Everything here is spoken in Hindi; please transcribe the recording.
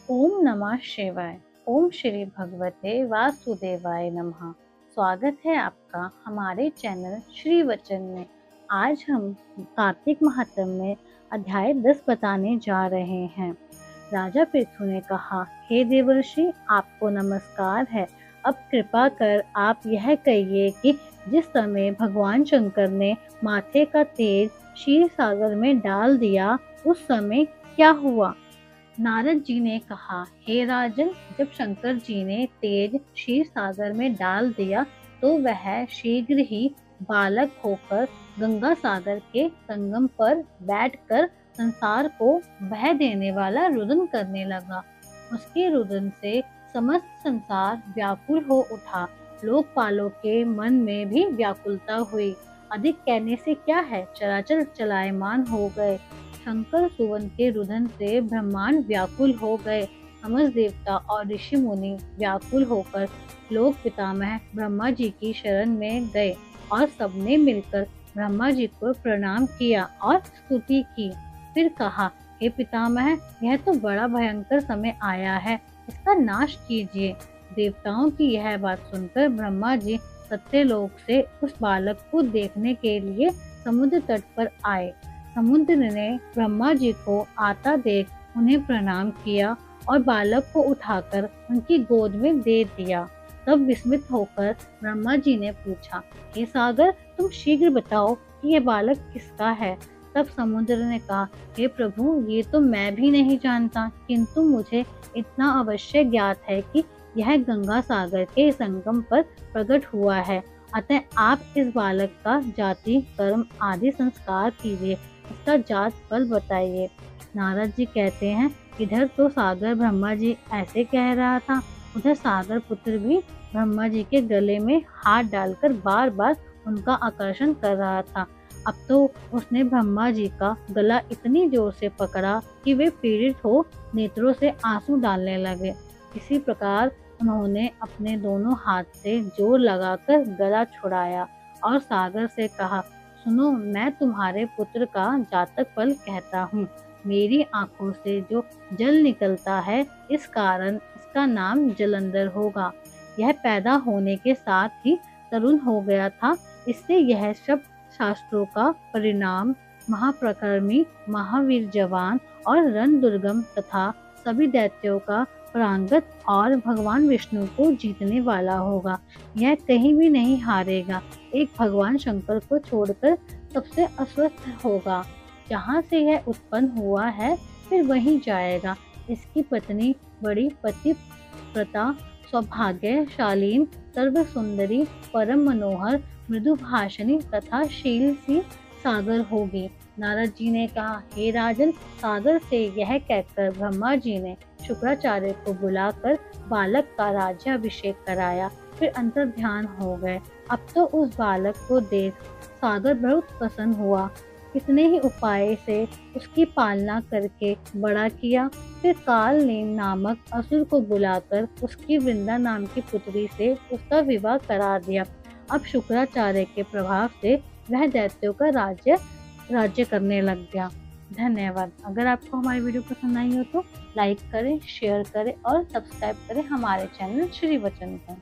ओम नमः शिवाय। ओम श्री भगवते वासुदेवाय नमः। स्वागत है आपका हमारे चैनल श्री वचन में। आज हम कार्तिक महात्म्य में अध्याय 10 बताने जा रहे हैं। राजा पृथु ने कहा, हे देवर्षि, आपको नमस्कार है। अब कृपा कर आप यह कहिए कि जिस समय भगवान शंकर ने माथे का तेज क्षीर सागर में डाल दिया, उस समय क्या हुआ? नारद जी ने कहा, हे राजन, जब शंकर जी ने तेज क्षीर सागर में डाल दिया तो वह शीघ्र ही बालक होकर गंगा सागर के संगम पर बैठकर संसार को बह देने वाला रुदन करने लगा। उसके रुदन से समस्त संसार व्याकुल हो उठा। लोकपालों के मन में भी व्याकुलता हुई। अधिक कहने से क्या है, चराचर चलायमान हो गए। शंकर सुवन के रुदन से ब्रह्मांड व्याकुल हो गए। समस्त देवता और ऋषि मुनि व्याकुल होकर लोक पितामह ब्रह्मा जी की शरण में गए और सबने मिलकर ब्रह्मा जी को प्रणाम किया और स्तुति की। फिर कहा, हे पितामह, यह तो बड़ा भयंकर समय आया है, इसका नाश कीजिए। देवताओं की यह बात सुनकर ब्रह्मा जी सत्यलोक से उस बालक को देखने के लिए समुद्र तट पर आए। समुद्र ने ब्रह्मा जी को आता देख उन्हें प्रणाम किया और बालक को उठाकर उनकी गोद में दे दिया। तब विस्मित होकर ब्रह्मा जी ने पूछा, हे सागर, तुम शीघ्र बताओ कि यह बालक किसका है। तब समुद्र ने कहा, हे प्रभु, ये तो मैं भी नहीं जानता, किंतु मुझे इतना अवश्य ज्ञात है कि यह गंगा सागर के संगम पर प्रकट हुआ है। अतः आप इस बालक का जाति, कर्म आदि संस्कार कीजिए, इसका जात फल बताइए। नारद जी कहते हैं, इधर तो सागर ब्रह्मा जी ऐसे कह रहा था, उधर सागर पुत्र भी ब्रह्मा जी के गले में हाथ डालकर बार बार उनका आकर्षण कर रहा था। अब तो उसने ब्रह्मा जी का गला इतनी जोर से पकड़ा कि वे पीड़ित हो नेत्रों से आंसू डालने लगे। इसी प्रकार उन्होंने अपने दोनों हाथ से जोर लगाकर गला छुड़ाया और सागर से कहा, सुनो, मैं तुम्हारे पुत्र का जातक फल कहता हूँ। मेरी आंखों से जो जल निकलता है, इस कारण इसका नाम जलंधर होगा। यह पैदा होने के साथ ही तरुण हो गया था, इससे यह सब शास्त्रों का परिणाम महाप्रकर्मी, महावीर जवान और रण दुर्गम तथा सभी दैत्यों का प्रांगत और भगवान विष्णु को जीतने वाला होगा। यह कहीं भी नहीं हारेगा। एक भगवान शंकर को छोड़कर सबसे अस्वस्थ होगा। जहाँ से यह उत्पन्न हुआ है फिर वहीं जाएगा। इसकी पत्नी बड़ी पतिव्रता, सौभाग्यशालीन, सर्व सुंदरी, परम मनोहर, मृदुभाषिणी तथा शील सी सागर होगी। नारद जी ने कहा, हे राजन, सागर से यह कहकर ब्रह्मा जी ने शुक्राचार्य को बुलाकर बालक का राज्याभिषेक कराया। फिर अंतर ध्यान हो गए। अब तो उस बालक को देख सागर बहुत प्रसन्न हुआ। इतने ही उपाय से उसकी पालना करके बड़ा किया। फिर कालनेम नामक असुर को बुलाकर उसकी वृंदा नाम की पुत्री से उसका विवाह करा दिया। अब शुक्राचार्य के प्रभाव से वह दैत्यों का राज्य करने लग गया। धन्यवाद। अगर आपको हमारी वीडियो पसंद आई हो तो लाइक करें, शेयर करें और सब्सक्राइब करें हमारे चैनल श्री वचन को।